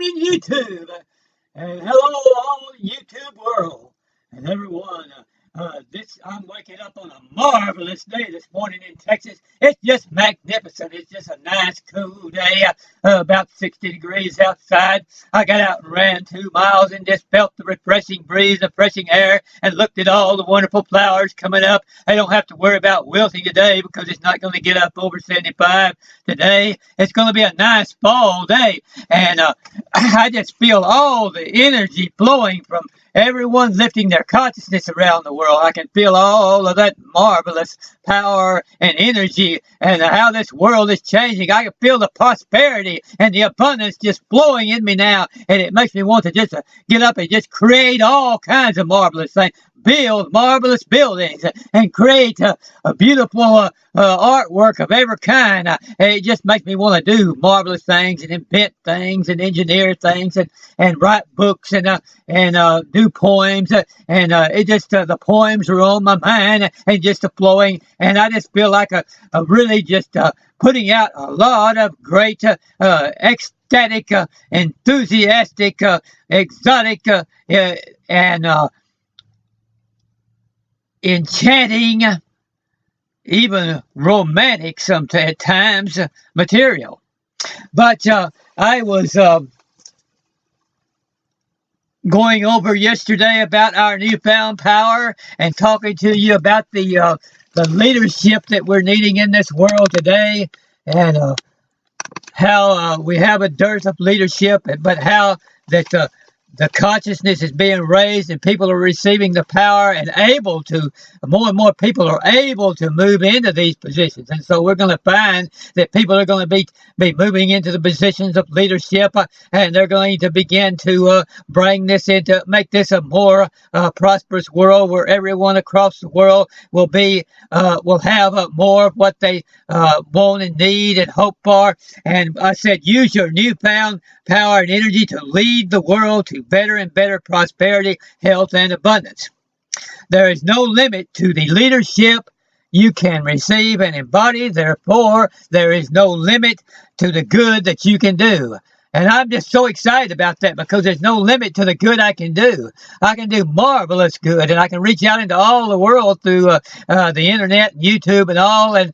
morning, YouTube, and hello, all YouTube world, and everyone. I'm waking up on a marvelous day this morning in Texas. It's just magnificent. It's just a nice, cool day. About 60 degrees outside. I got out and ran 2 miles and just felt the refreshing breeze, the refreshing air, and looked at all the wonderful flowers coming up. I don't have to worry about wilting today because it's not going to get up over 75 today. It's going to be a nice fall day, and I just feel all the energy flowing from everyone lifting their consciousness around the world. I can feel all of that marvelous power and energy and how this world is changing. I can feel the prosperity and the abundance just flowing in me now, and it makes me want to just get up and just create all kinds of marvelous things. Build marvelous buildings and create a beautiful artwork of every kind. It just makes me want to do marvelous things and invent things and engineer things and write books and do poems. And it just the poems are on my mind and just flowing. And I just feel like a really just putting out a lot of great ecstatic, enthusiastic, exotic, and enchanting, even romantic sometimes material. But I was going over yesterday about our newfound power and talking to you about the leadership that we're needing in this world today, and how we have a dearth of leadership, but how that the consciousness is being raised and people are receiving the power and able to, more and more people are able to move into these positions. And so we're going to find that people are going to be moving into the positions of leadership, and they're going to begin to bring this into, make this a more prosperous world where everyone across the world will have more of what they want and need and hope for. And I said, use your newfound power and energy to lead the world to better and better prosperity, health, and abundance. There is no limit to the leadership you can receive and embody. Therefore, there is no limit to the good that you can do. And I'm just so excited about that because there's no limit to the good I can do. I can do marvelous good, and I can reach out into all the world through the internet, YouTube, and all, and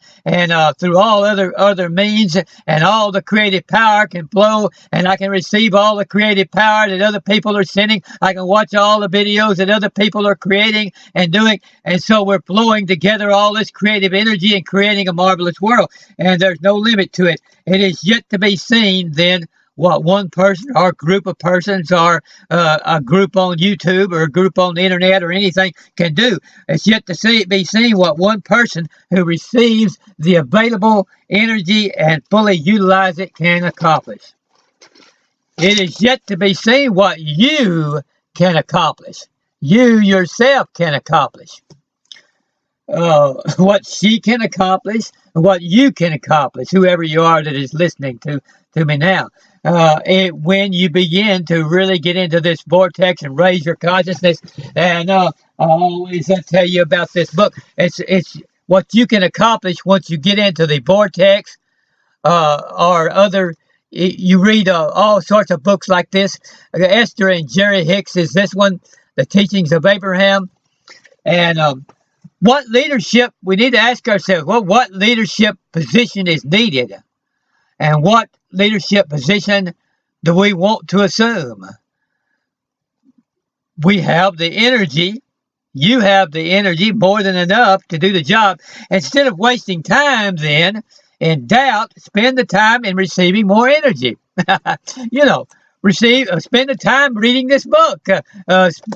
through all other means, and all the creative power can flow, and I can receive all the creative power that other people are sending. I can watch all the videos that other people are creating and doing, and so we're flowing together all this creative energy and creating a marvelous world, and there's no limit to it. It is yet to be seen then what one person or group of persons or a group on YouTube or a group on the internet or anything can do. It's yet to be seen what one person who receives the available energy and fully utilize it can accomplish. It is yet to be seen what you can accomplish. You yourself can accomplish. What she can accomplish, what you can accomplish, whoever you are that is listening to me now. When you begin to really get into this vortex and raise your consciousness, and I always tell you about this book. It's what you can accomplish once you get into the vortex, or other. You read all sorts of books like this. Esther and Jerry Hicks is this one, The Teachings of Abraham, and what leadership we need to ask ourselves. Well, what leadership position is needed, and what leadership position do we want to assume? We have the energy. You have the energy, more than enough to do the job. Instead of wasting time then in doubt, spend the time in receiving more energy. Spend the time reading this book.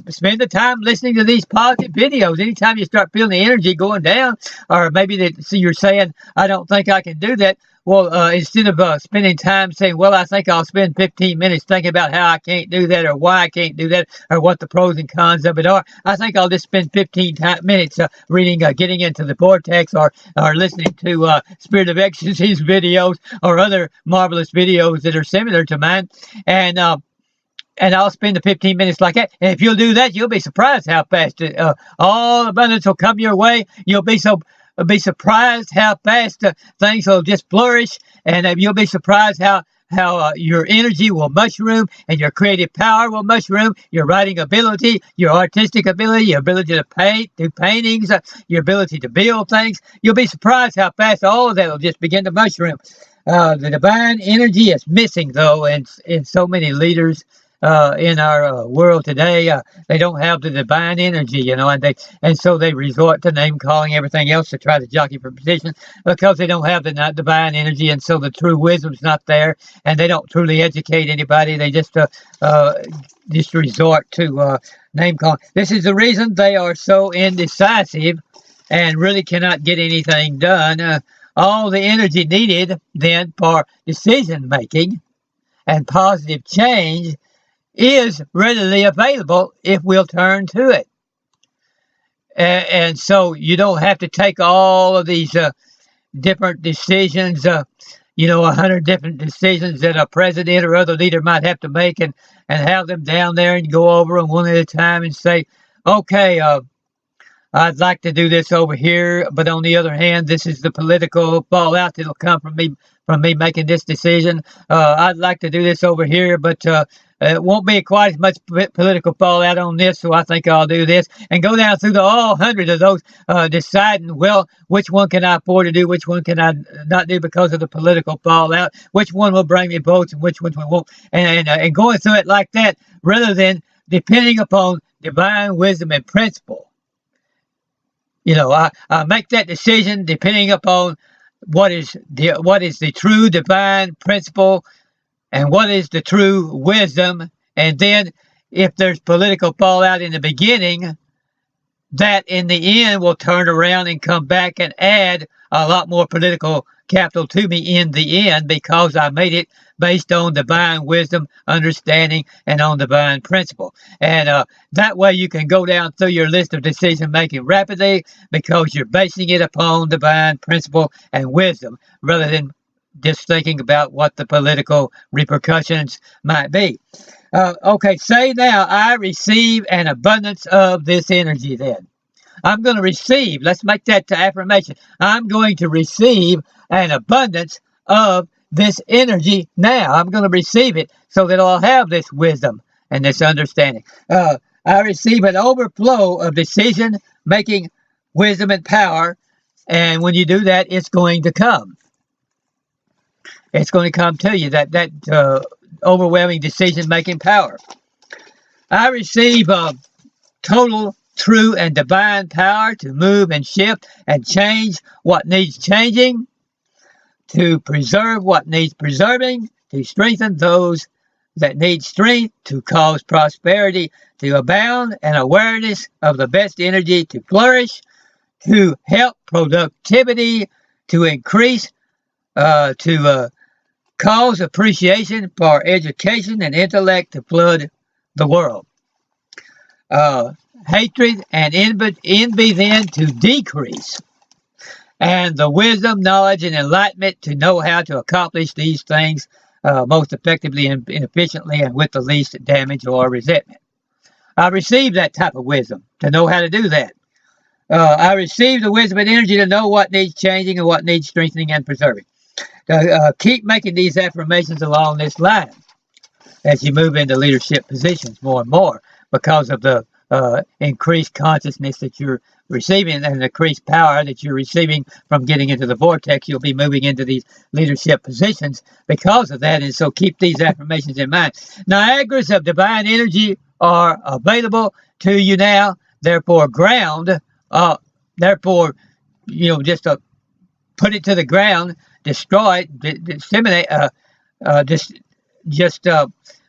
Spend the time listening to these positive videos. Anytime you start feeling the energy going down, or maybe you're saying, I don't think I can do that. Well, instead of spending time saying, well, I think I'll spend 15 minutes thinking about how I can't do that or why I can't do that or what the pros and cons of it are, I think I'll just spend 15 minutes reading, getting into the vortex, or listening to Spirit of Ecstasy videos or other marvelous videos that are similar to mine. And I'll spend the 15 minutes like that. And if you'll do that, you'll be surprised how fast all abundance will come your way. You'll be surprised how fast things will just flourish, and you'll be surprised how your energy will mushroom and your creative power will mushroom, your writing ability, your artistic ability, your ability to paint, do paintings, your ability to build things. You'll be surprised how fast all of that will just begin to mushroom. The divine energy is missing, though, in so many leaders in our world today. They don't have the divine energy, and so they resort to name calling, everything else to try to jockey for position because they don't have the divine energy, and so the true wisdom's not there, and they don't truly educate anybody. They just resort to name calling. This is the reason they are so indecisive and really cannot get anything done. All the energy needed then for decision making and positive change is readily available if we'll turn to it. And so you don't have to take all of these different decisions, 100 different decisions that a president or other leader might have to make and have them down there and go over them one at a time and say, okay, I'd like to do this over here, but on the other hand, this is the political fallout that'll come from me making this decision. I'd like to do this over here, but it won't be quite as much political fallout on this, so I think I'll do this. And go down through all 100 of those, deciding, well, which one can I afford to do, which one can I not do because of the political fallout, which one will bring me votes and which one won't, and going through it like that, rather depending upon divine wisdom and principle. I make that decision depending upon what is the true divine principle and what is the true wisdom. And then if there's political fallout in the beginning, that in the end will turn around and come back and add a lot more political capital to me in the end because I made it based on divine wisdom, understanding, and on divine principle. And that way you can go down through your list of decision making rapidly because you're basing it upon divine principle and wisdom rather than just thinking about what the political repercussions might be. Okay, say now, I receive an abundance of this energy then. I'm going to receive, let's make that affirmation. I'm going to receive an abundance of this energy now. I'm going to receive it so that I'll have this wisdom and this understanding. I receive an overflow of decision-making wisdom and power, and when you do that, it's going to come. It's going to come to you, that overwhelming decision-making power. I receive total, true, and divine power to move and shift and change what needs changing, to preserve what needs preserving, to strengthen those that need strength, to cause prosperity to abound, and awareness of the best energy to flourish, to help productivity to increase, to cause appreciation for education and intellect to flood the world. Hatred and envy then to decrease, and the wisdom, knowledge, and enlightenment to know how to accomplish these things most effectively and efficiently and with the least damage or resentment. I received that type of wisdom to know how to do that. I received the wisdom and energy to know what needs changing and what needs strengthening and preserving. Keep making these affirmations along this line as you move into leadership positions more and more because of the increased consciousness that you're receiving and the increased power that you're receiving from getting into the vortex. You'll be moving into these leadership positions because of that, and so keep these affirmations in mind. Niagaras of divine energy are available to you now. Therefore, just put it to the ground, destroy it, disseminate,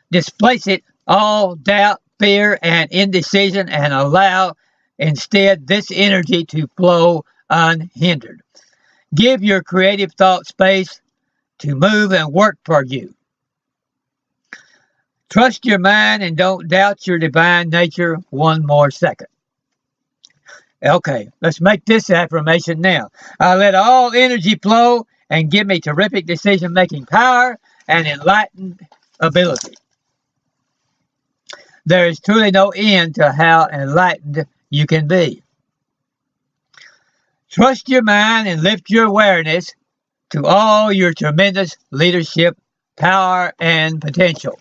displace it, all doubt, fear, and indecision, and allow instead this energy to flow unhindered. Give your creative thought space to move and work for you. Trust your mind and don't doubt your divine nature one more second. Okay, let's make this affirmation now. I let all energy flow and give me terrific decision-making power and enlightened ability. There is truly no end to how enlightened you can be. Trust your mind and lift your awareness to all your tremendous leadership power, and potential.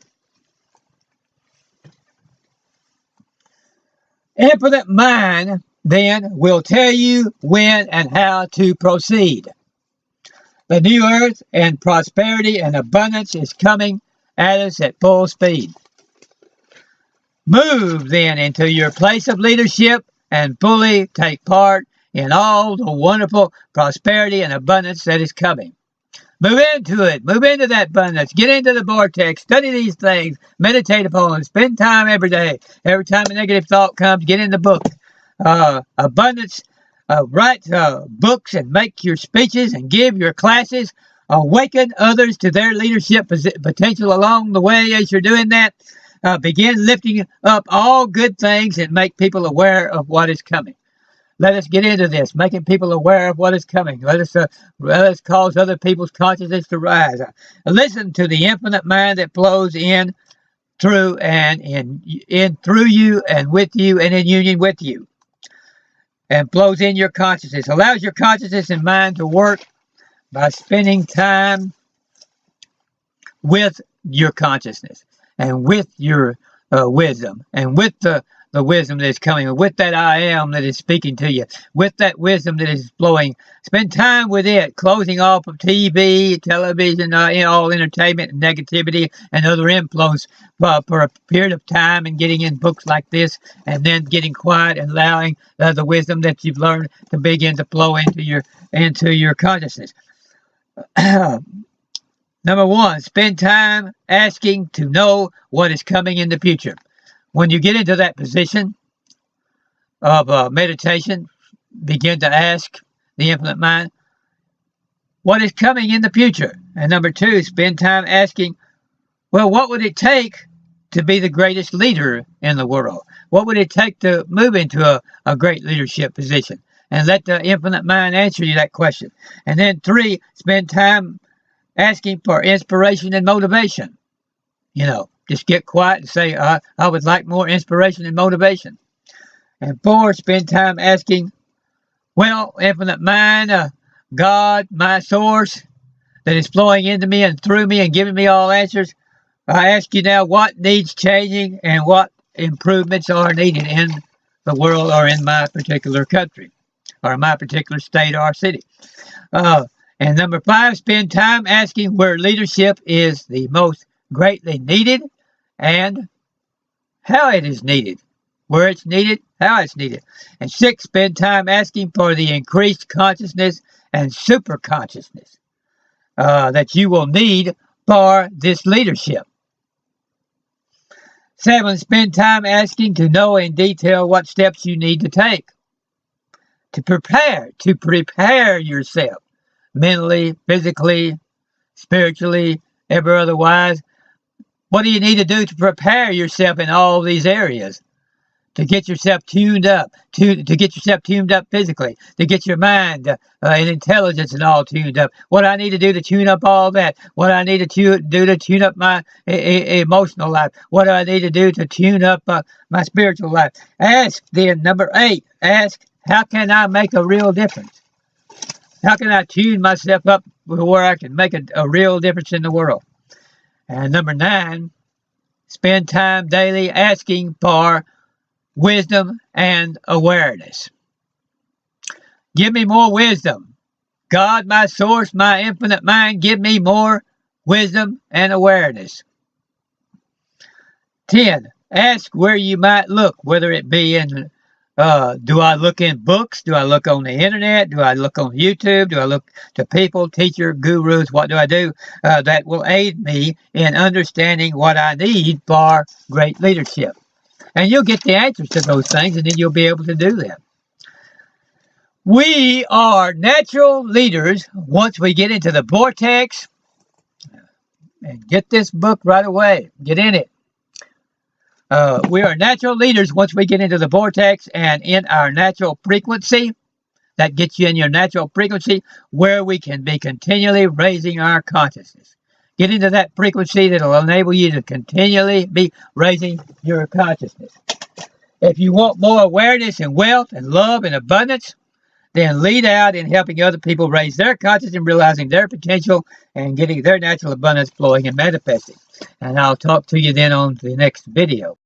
Infinite Mind, then, will tell you when and how to proceed. The new earth and prosperity and abundance is coming at us at full speed. Move, then, into your place of leadership and fully take part in all the wonderful prosperity and abundance that is coming. Move into it. Move into that abundance. Get into the vortex. Study these things. Meditate upon them. Spend time every day. Every time a negative thought comes, get in the book. Abundance. Write books and make your speeches and give your classes. Awaken others to their leadership potential along the way as you're doing that. Begin lifting up all good things and make people aware of what is coming. Let us get into this, making people aware of what is coming. Let us cause other people's consciousness to rise. Listen to the infinite mind that flows in, through, and in through you and with you and in union with you, and flows in your consciousness. Allows your consciousness and mind to work by spending time with your consciousness and with your wisdom and with the wisdom that is coming, with that I am that is speaking to you, with that wisdom that is flowing. Spend time with it, closing off of TV, television, all entertainment and negativity and other influence for a period of time, and getting in books like this, and then getting quiet and allowing the wisdom that you've learned to begin to flow into your consciousness. Number one, spend time asking to know what is coming in the future. When you get into that position of meditation, begin to ask the infinite mind what is coming in the future. And number two, spend time asking, well, what would it take to be the greatest leader in the world? What would it take to move into a great leadership position? And let the infinite mind answer you that question. And then three, spend time asking for inspiration and motivation. Just get quiet and say, I would like more inspiration and motivation. And four, spend time asking, well, infinite mind, God, my source that is flowing into me and through me and giving me all answers. I ask you now, what needs changing and what improvements are needed in the world or in my particular country or my particular state or city. And number five, spend time asking where leadership is the most greatly needed and how it is needed, where it's needed, how it's needed. And six, spend time asking for the increased consciousness and super consciousness that you will need for this leadership. Seven, spend time asking to know in detail what steps you need to take to prepare yourself mentally, physically, spiritually, ever otherwise. What do you need to do to prepare yourself in all these areas? To get yourself tuned up, to get yourself tuned up physically, to get your mind and intelligence and all tuned up. What I need to do to tune up all that. What I need to do to tune up my emotional life. What do I need to do to tune up my spiritual life? Ask then, number 8, ask, how can I make a real difference? How can I tune myself up where I can make a real difference in the world? And number 9, spend time daily asking for wisdom and awareness. Give me more wisdom. God, my source, my infinite mind, give me more wisdom and awareness. 10, ask where you might look, whether it be in, do I look in books? Do I look on the internet? Do I look on YouTube? Do I look to people, teacher, gurus? What do I do that will aid me in understanding what I need for great leadership? And you'll get the answers to those things, and then you'll be able to do them. We are natural leaders once we get into the vortex. And get this book right away. Get in it. We are natural leaders once we get into the vortex and in our natural frequency. That gets you in your natural frequency where we can be continually raising our consciousness. Get into that frequency that will enable you to continually be raising your consciousness. If you want more awareness and wealth and love and abundance, then lead out in helping other people raise their consciousness and realizing their potential and getting their natural abundance flowing and manifesting. And I'll talk to you then on the next video.